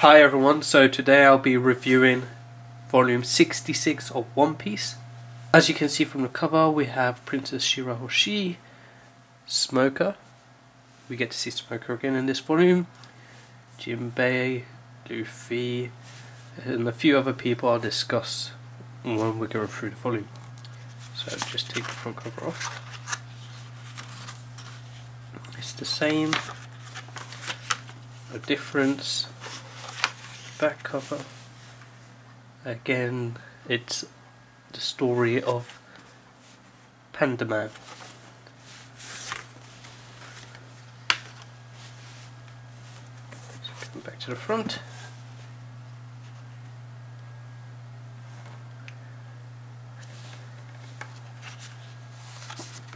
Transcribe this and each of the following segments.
Hi everyone, so today I'll be reviewing volume 66 of One Piece. As you can see from the cover, we have Princess Shirahoshi, Smoker, we get to see Smoker again in this volume, Jinbei, Luffy, and a few other people I'll discuss when we're going through the volume. So just take the front cover off. It's the same, no difference. Back cover, again it's the story of Panda Man. So come back to the front.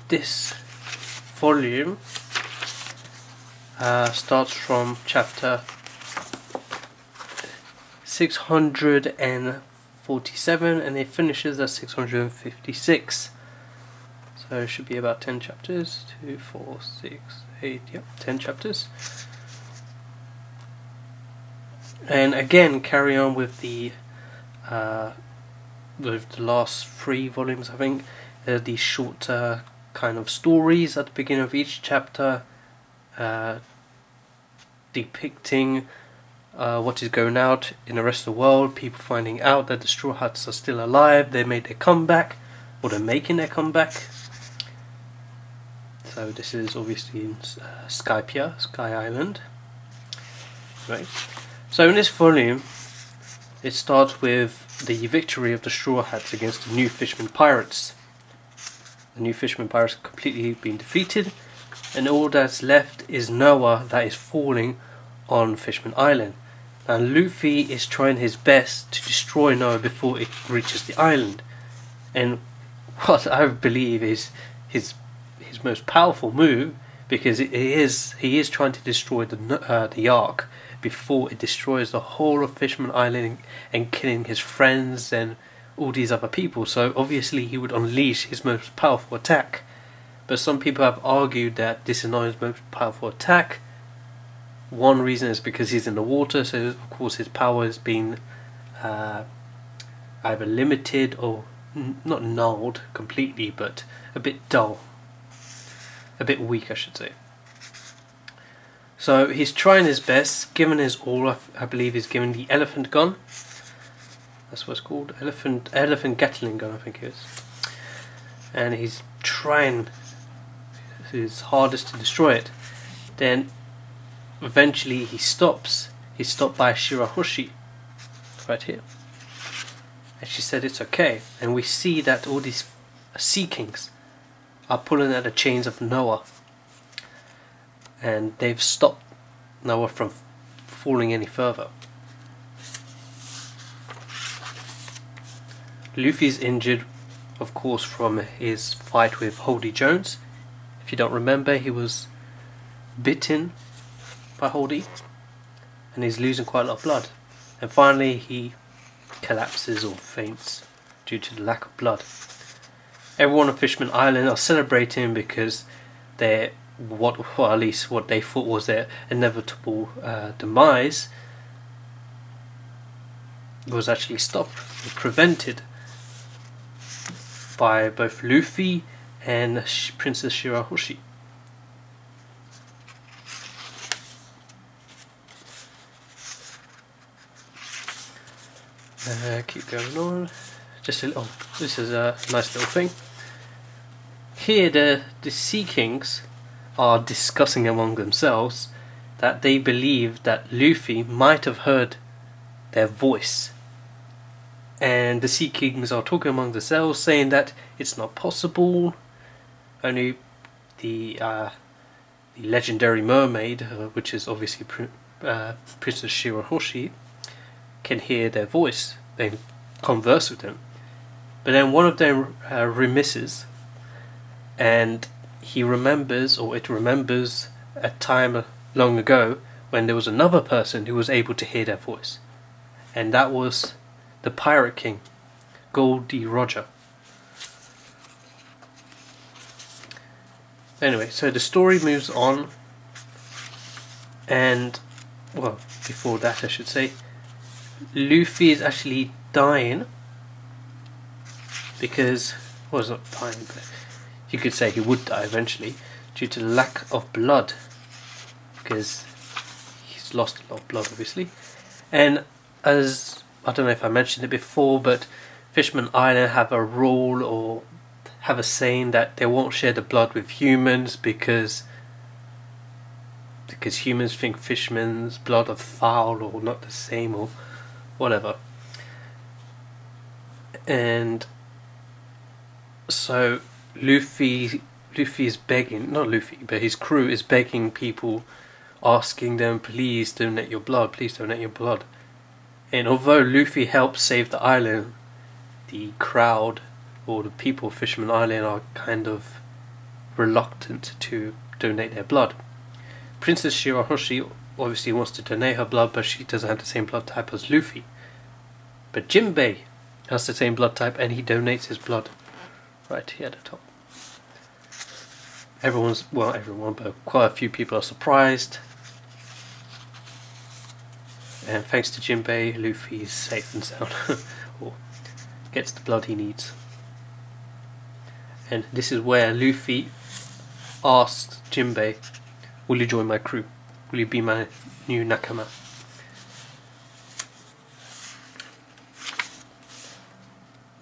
This volume starts from chapter 647 and it finishes at 656. So it should be about 10 chapters. 2, 4, 6, 8, yep, 10 chapters. And again, carry on with the last 3 volumes, I think. These short kind of stories at the beginning of each chapter, depicting what is going out in the rest of the world, people finding out that the Straw Hats are still alive, they made their comeback, or they're making their comeback. So this is obviously in Skypiea, Sky Island. Right. So in this volume, it starts with the victory of the Straw Hats against the New Fishman Pirates. The New Fishman Pirates have completely been defeated, and all that's left is Noah that is falling on Fishman Island. Now Luffy is trying his best to destroy Noah before it reaches the island, and what I believe is his most powerful move, because he is trying to destroy the Ark before it destroys the whole of Fishman Island and killing his friends and all these other people. So obviously he would unleash his most powerful attack, but some people have argued that this is not his most powerful attack. One reason is because he's in the water, so of course his power has been either limited or not nulled completely, but a bit dull, a bit weak I should say. So he's trying his best, given his all. I believe he's given the elephant gun. That's what it's called, elephant Gatling gun I think it is. And he's trying his hardest to destroy it. Then eventually he stops. He's stopped by Shirahoshi right here, and she said it's okay. And we see that all these Sea Kings are pulling at the chains of Noah, and they've stopped Noah from falling any further. Luffy's injured, of course, from his fight with Holdy Jones. If you don't remember, he was bitten by Holdy, and he's losing quite a lot of blood. And finally he collapses or faints due to the lack of blood. Everyone on Fishman Island are celebrating because at least what they thought was their inevitable demise was actually stopped, prevented by both Luffy and Princess Shirahoshi. Keep going on. Just a little. This is a nice little thing. Here, the Sea Kings are discussing among themselves that they believe that Luffy might have heard their voice, and the Sea Kings are talking among themselves, saying that it's not possible. Only the legendary mermaid, which is obviously Princess Shirahoshi, can hear their voice. They converse with them, but then one of them remisses, and he remembers, or it remembers, a time long ago when there was another person who was able to hear their voice, and that was the Pirate King, Gol D. Roger. Anyway, so the story moves on, and well, before that I should say, Luffy is actually dying because, well, he's not dying, but you could say he would die eventually due to the lack of blood, because he's lost a lot of blood obviously. And as I don't know if I mentioned it before, but Fishman Island have a rule or have a saying that they won't share the blood with humans because humans think fishermen's blood are foul or not the same or whatever. And so Luffy is begging, not Luffy, but his crew is begging people, asking them, please donate your blood, please donate your blood. And although Luffy helps save the island, the crowd or the people of Fisherman Island are kind of reluctant to donate their blood. Princess Shirahoshi obviously wants to donate her blood, but she doesn't have the same blood type as Luffy. But Jinbei has the same blood type and he donates his blood right here at the top. Everyone, but quite a few people are surprised. And thanks to Jinbei, Luffy is safe and sound, or gets the blood he needs. And this is where Luffy asks Jinbei, will you join my crew? Will you be my new nakama?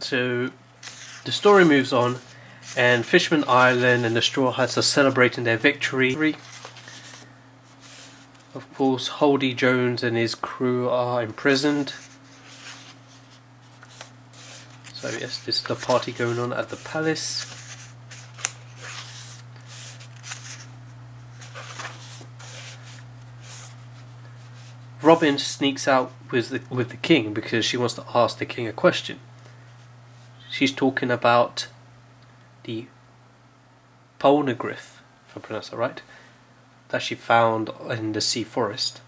So the story moves on, and Fishman Island and the Straw Hats are celebrating their victory. Of course, Holdy Jones and his crew are imprisoned. So yes, this is the party going on at the palace. Robin sneaks out with the king because she wants to ask the king a question. She's talking about the poneglyph, if I pronounce that right, that she found in the sea forest.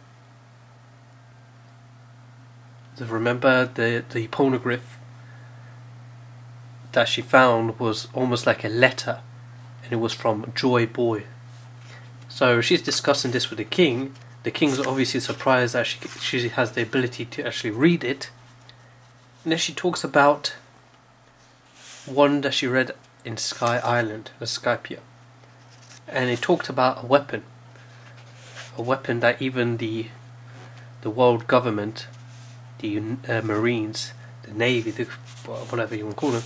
So remember, the poneglyph that she found was almost like a letter, and it was from Joy Boy. So she's discussing this with the king. The king's obviously surprised that she has the ability to actually read it. And then she talks about one that she read in Sky Island, Skypiea. And it talked about a weapon that even the world government, the Marines, the Navy, whatever you want to call them,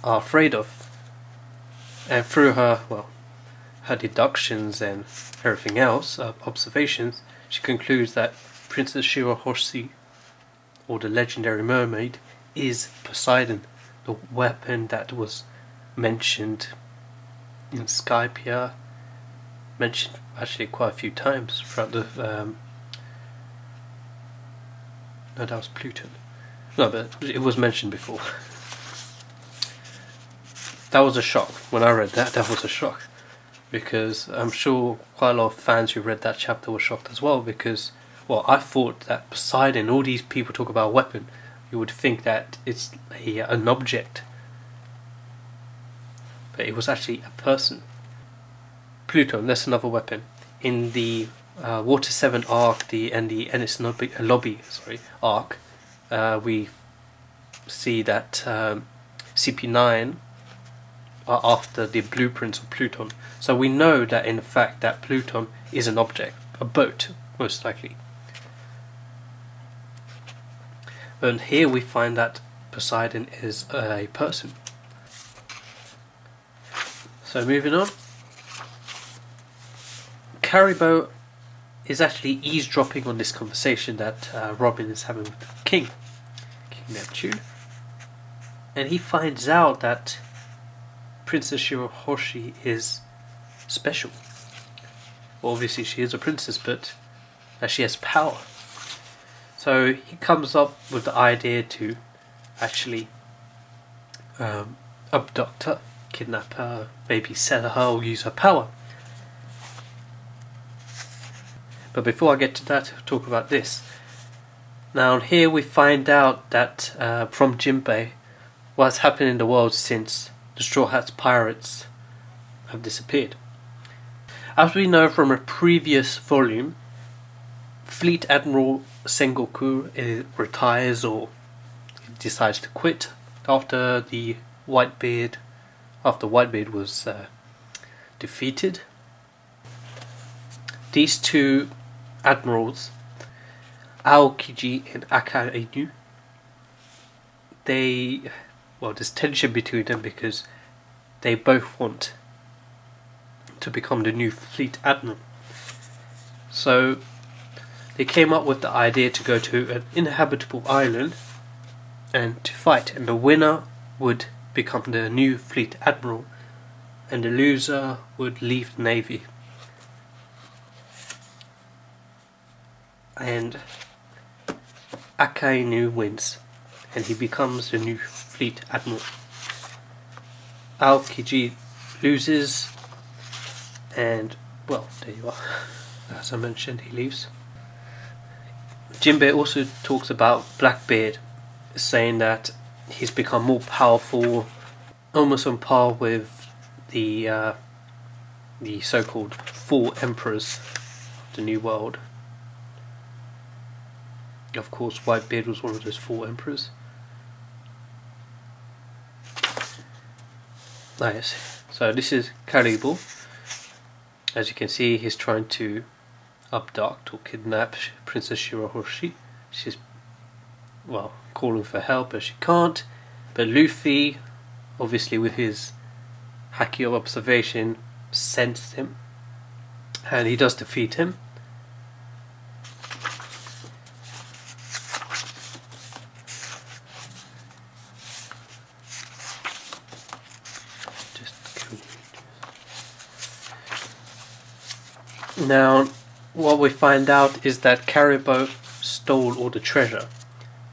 are afraid of. And through her deductions and everything else, observations, she concludes that Princess Shirahoshi, or the legendary mermaid, is Poseidon, the weapon that was mentioned in Skypiea, mentioned actually quite a few times throughout the no, that was Pluton. No, but it was mentioned before. That was a shock. When I read that was a shock, because I'm sure quite a lot of fans who read that chapter were shocked as well, because, well, I thought that Poseidon, all these people talk about weapon, you would think that it's an object, but it was actually a person. Pluton, that's another weapon. In the Water 7 arc, and the Enies Lobby arc, we see that CP9 are after the blueprints of Pluton. So we know that in fact that Pluton is an object, a boat, most likely. And here we find that Poseidon is a person. So moving on. Caribou is actually eavesdropping on this conversation that Robin is having with King Neptune. And he finds out that Princess Shirahoshi is special. Well, obviously she is a princess, but she has power. So he comes up with the idea to actually abduct her, kidnap her, maybe sell her or use her power. But before I get to that, I'll talk about this. Now here we find out that from Jinbei what's happened in the world since the Straw Hats pirates have disappeared. As we know from a previous volume, Fleet Admiral Sengoku retires or decides to quit after Whitebeard was defeated. These two admirals, Aokiji and Akainu, there's tension between them because they both want to become the new fleet admiral. So they came up with the idea to go to an inhabitable island and to fight, and the winner would become the new fleet admiral and the loser would leave the navy. And Akainu wins and he becomes the new fleet admiral. Aokiji loses, and well, there you are. As I mentioned, he leaves. Jinbei also talks about Blackbeard, saying that he's become more powerful, almost on par with the so-called four emperors of the New World. Of course, Whitebeard was one of those four emperors. Nice. So this is Karibo. As you can see, he's trying to abduct or kidnap Princess Shirahoshi. She's, well, calling for help, but she can't. But Luffy, obviously with his haki of observation, sensed him, and he does defeat him. Now, what we find out is that Karibo stole all the treasure.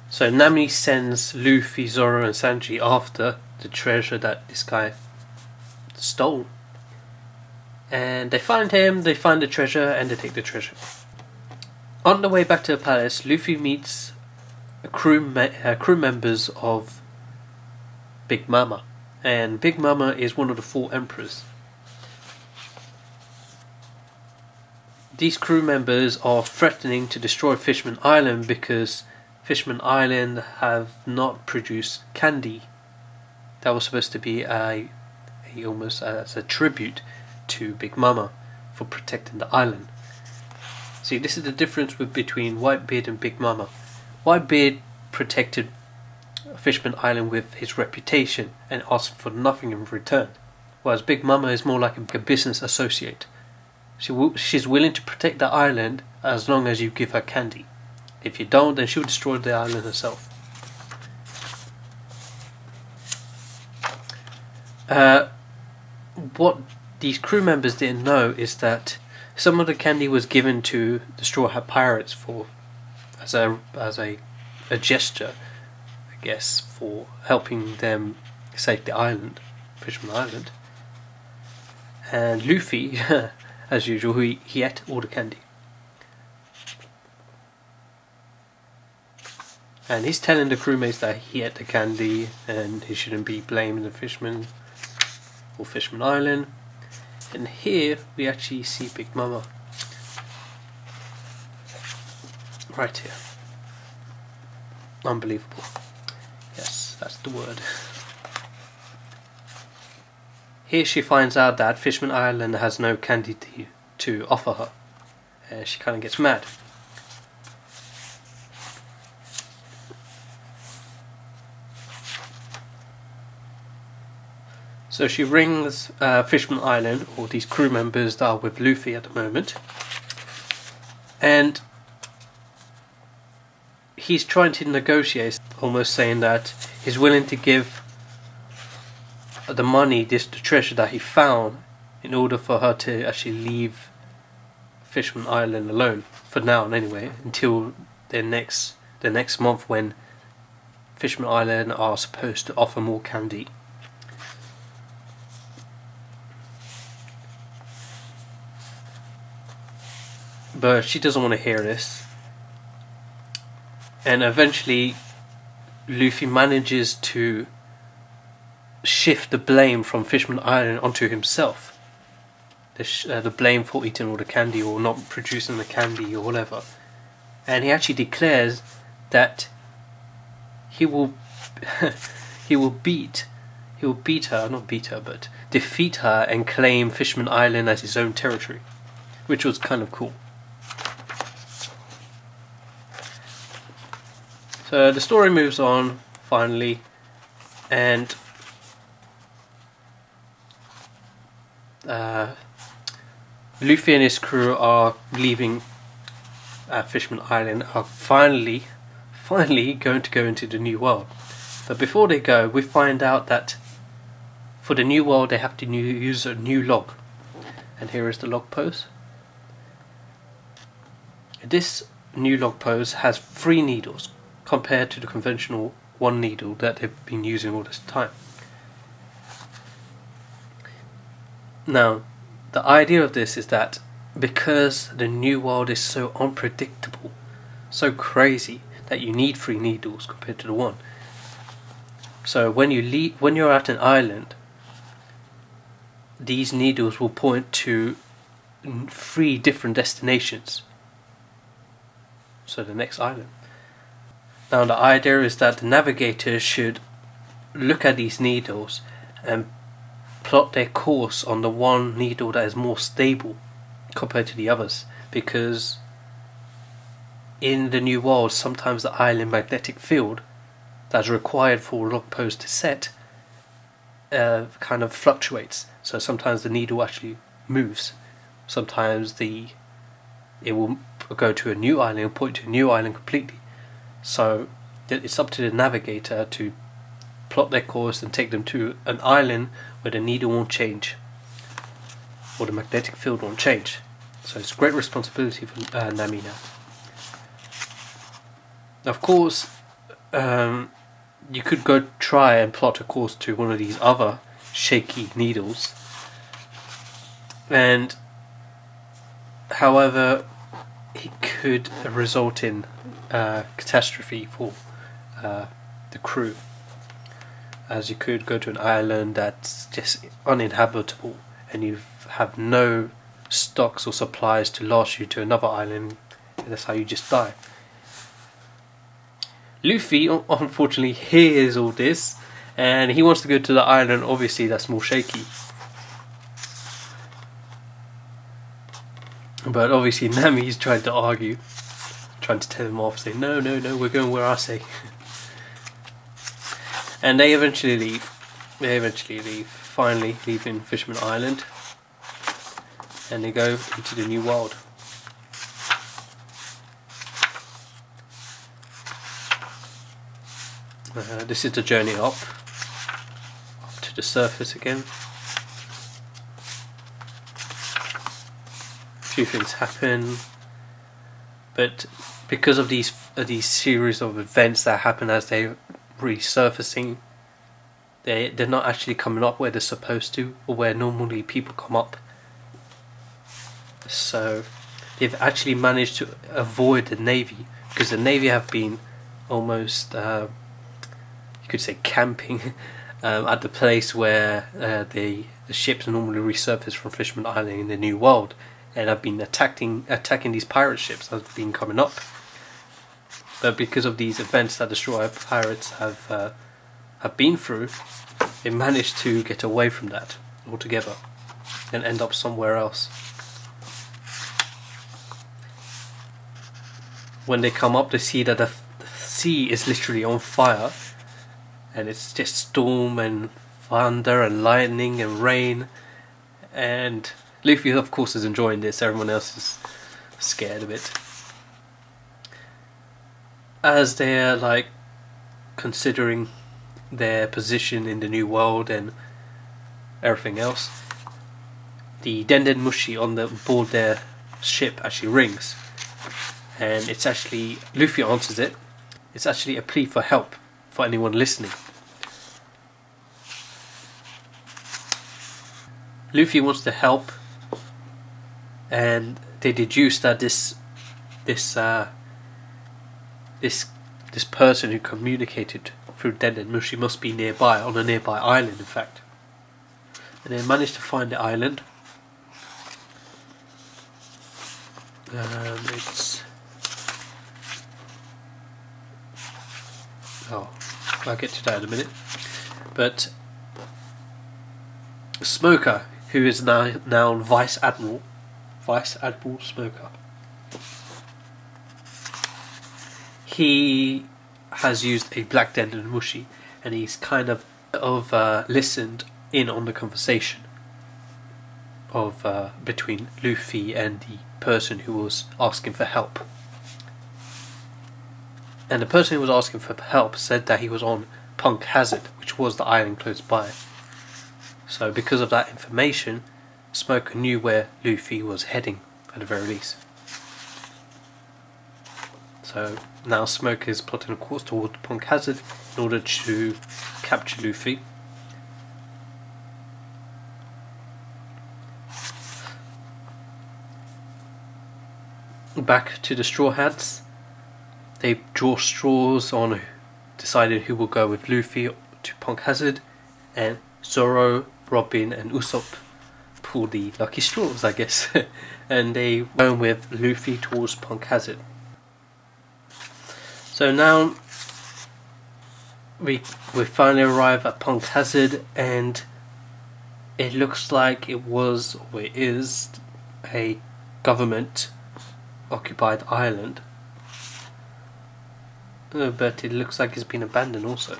So Nami sends Luffy, Zoro and Sanji after the treasure that this guy stole. And they find him, they find the treasure, and they take the treasure. On the way back to the palace, Luffy meets crew members of Big Mama. And Big Mama is one of the four emperors. These crew members are threatening to destroy Fishman Island because Fishman Island have not produced candy. That was supposed to be almost as a tribute to Big Mama for protecting the island. See, this is the difference between Whitebeard and Big Mama. Whitebeard protected Fishman Island with his reputation and asked for nothing in return, whereas Big Mama is more like a business associate. She's willing to protect the island as long as you give her candy. If you don't, then she'll destroy the island herself. What these crew members didn't know is that some of the candy was given to the Straw Hat Pirates as a gesture, I guess, for helping them save the island, Fishman Island. And Luffy, as usual, he ate all the candy. And he's telling the crewmates that he ate the candy and he shouldn't be blaming the fishermen or Fishman Island. And here we actually see Big Mama. Right here. Unbelievable. Yes, that's the word. Here she finds out that Fishman Island has no candy to offer her. And she kind of gets mad. So she rings Fishman Island, or these crew members that are with Luffy at the moment, and he's trying to negotiate, almost saying that he's willing to give the money, the treasure that he found, in order for her to actually leave Fishman Island alone, for now anyway, until the next month when Fishman Island are supposed to offer more candy. But she doesn't want to hear this, and eventually Luffy manages to shift the blame from Fishman Island onto himself. The blame for eating all the candy or not producing the candy or whatever. and he actually declares that he will he will beat her, not beat her, but defeat her and claim Fishman Island as his own territory, which was kind of cool. So the story moves on finally, and Luffy and his crew are leaving Fishman Island, are finally going to go into the New World. But before they go, we find out that for the New World they have to use a new log. And here is the log pose. This new log pose has 3 needles compared to the conventional 1 needle that they've been using all this time. Now, the idea of this is that because the New World is so unpredictable, so crazy, that you need 3 needles compared to the 1. So when you're at an island, these needles will point to 3 different destinations. So the next island. Now the idea is that the navigators should look at these needles and plot their course on the 1 needle that is more stable compared to the others, because in the New World sometimes the island magnetic field that's required for a log pose to set kind of fluctuates. So sometimes the needle actually moves, sometimes it will go to a new island and point to a new island completely. So it's up to the navigator to plot their course and take them to an island where the needle won't change or the magnetic field won't change. So it's a great responsibility for Nami now. Of course, you could go try and plot a course to one of these other shaky needles, and however it could result in catastrophe for the crew, as you could go to an island that's just uninhabitable and you have no stocks or supplies to last you to another island, and that's how you just die. Luffy unfortunately hears all this and he wants to go to the island, obviously that's more shaky. But obviously Nami's trying to argue, trying to tell him off, saying no, we're going where I say. And they eventually leave. Finally leaving Fishman Island, and they go into the New World. This is the journey up to the surface again. A few things happen, but because of these series of events that happen as they're resurfacing, they're not actually coming up where they're supposed to, or where normally people come up. So they've actually managed to avoid the Navy, because the Navy have been almost you could say camping at the place where the ships normally resurface from Fishman Island in the New World, and have been attacking these pirate ships that have been coming up. But because of these events that the Straw Hat Pirates have been through, they managed to get away from that altogether and end up somewhere else. When they come up, they see that the sea is literally on fire, and it's just storm and thunder and lightning and rain, and Luffy of course is enjoying this. Everyone else is scared a bit. As they're like considering their position in the New World and everything else, the Denden Mushi on the board their ship actually rings, and it's actually, Luffy answers it. It's actually a plea for help for anyone listening. Luffy wants to help, and they deduce that this person who communicated through Denden Mushi must be nearby, on a nearby island in fact. And they manage to find the island. Oh, I'll get to that in a minute. But Smoker, who is now Vice Admiral Smoker, he has used a Black Den Mushi, and he's kind of listened in on the conversation of between Luffy and the person who was asking for help. And the person who was asking for help said that he was on Punk Hazard, which was the island close by. So because of that information, Smoker knew where Luffy was heading at the very least. So now Smoker is plotting a course toward Punk Hazard in order to capture Luffy. Back to the Straw Hats. They draw straws on deciding who will go with Luffy to Punk Hazard, and Zoro, Robin and Usopp pull the lucky straws, I guess. And they go with Luffy towards Punk Hazard. So now we finally arrive at Punk Hazard, and it looks like it was, or it is, a government occupied island. But it looks like it's been abandoned also.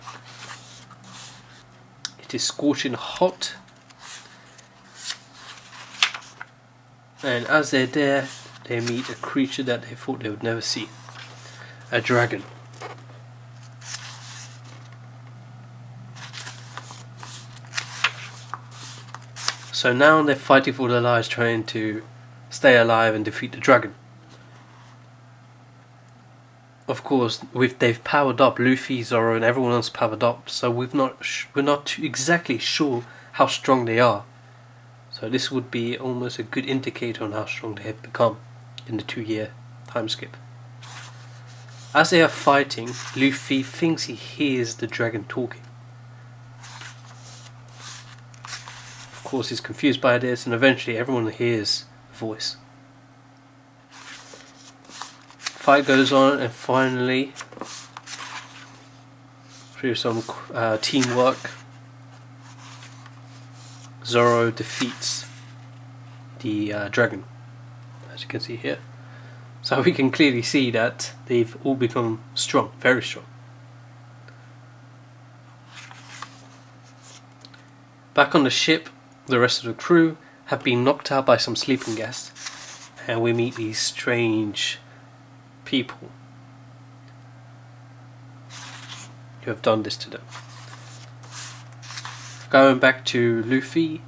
It is scorching hot, and as they're there, they meet a creature that they thought they would never see. A dragon. So now they're fighting for their lives, trying to stay alive and defeat the dragon. Of course, they've powered up. Luffy, Zoro, and everyone else powered up. So we're not exactly sure how strong they are. So this would be almost a good indicator on how strong they have become in the 2-year time skip. As they are fighting, Luffy thinks he hears the dragon talking. Of course, he's confused by this, and eventually everyone hears the voice. Fight goes on, and finally, through some teamwork, Zoro defeats the dragon, as you can see here. So we can clearly see that they've all become strong, very strong. Back on the ship, the rest of the crew have been knocked out by some sleeping gas, and we meet these strange people who have done this to them. Going back to Luffy,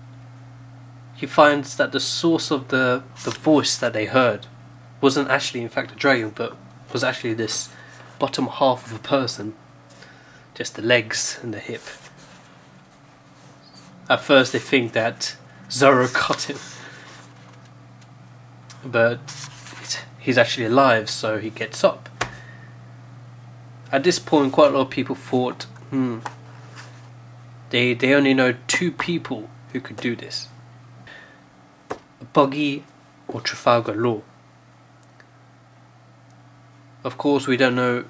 he finds that the source of the voice that they heard wasn't actually in fact a dragon, but was actually this bottom half of a person, just the legs and the hip. At first they think that Zoro got him, but he's actually alive, so he gets up. At this point, quite a lot of people thought, they only know 2 people who could do this: Buggy or Trafalgar Law. Of course, we don't know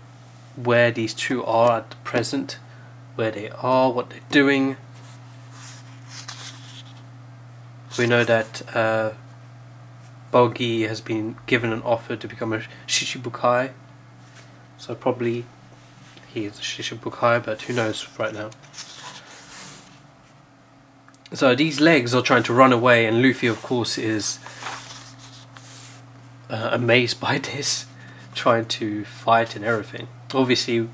where these 2 are at the present, where they are, what they're doing. We know that Buggy has been given an offer to become a Shichibukai, so probably he is a Shichibukai, but who knows right now. So these legs are trying to run away, and Luffy of course is amazed by this, trying to fight and everything. Obviously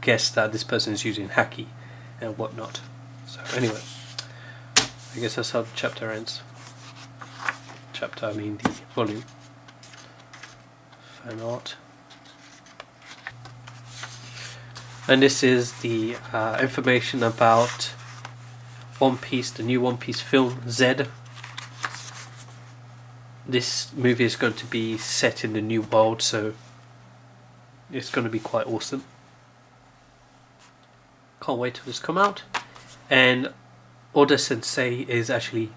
guess that this person is using haki and whatnot. So anyway, I guess that's how the chapter ends. Chapter, I mean the volume. Fan art. And this is the information about One Piece, the new One Piece film, Z. This movie is going to be set in the new world, so it's going to be quite awesome. Can't wait till this come out. And Oda Sensei is actually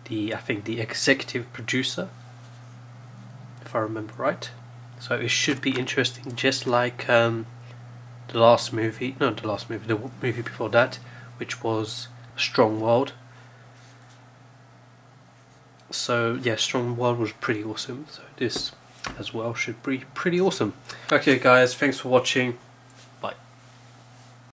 I think the executive producer, if I remember right. So it should be interesting, just like the the last movie, not the last movie, the movie before that, which was Strong World. So yeah, Strong World was pretty awesome, so this as well should be pretty awesome. Okay guys, thanks for watching.